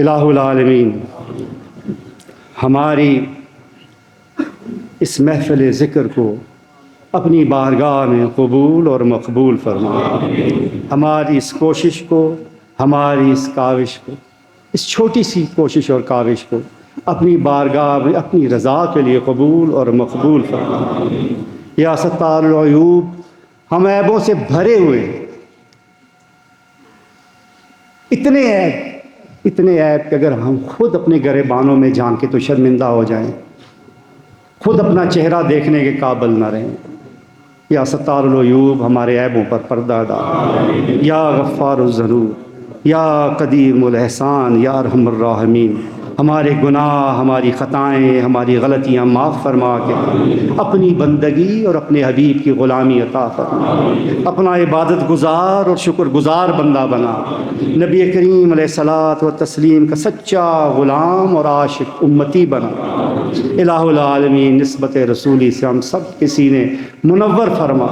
الہ العالمین ہماری اس محفل ذکر کو اپنی بارگاہ میں قبول اور مقبول فرما، ہماری اس کوشش کو، ہماری اس کاوش کو، اس چھوٹی سی کوشش اور کاوش کو اپنی بارگاہ میں اپنی رضا کے لیے قبول اور مقبول فرما۔ یا ستار العیوب، ہم عیبوں سے بھرے ہوئے، اتنے عیب کہ اگر ہم خود اپنے گریبانوں میں جان کے تو شرمندہ ہو جائیں، خود اپنا چہرہ دیکھنے کے قابل نہ رہیں۔ یا ستار العیوب، ہمارے عیبوں پر پردہ ڈال۔ یا غفار الذنوب، یا قدیم الاحسان، یا ارحم الراحمین، ہمارے گناہ، ہماری خطائیں، ہماری غلطیاں معاف فرما کے اپنی بندگی اور اپنے حبیب کی غلامی عطا فرما، اپنا عبادت گزار اور شکر گزار بندہ بنا، نبی کریم علیہ الصلاۃ والتسلیم کا سچا غلام اور عاشق امتی بنا۔ الہ العالمین نسبت رسولی سے ہم سب کے سینے منور فرما۔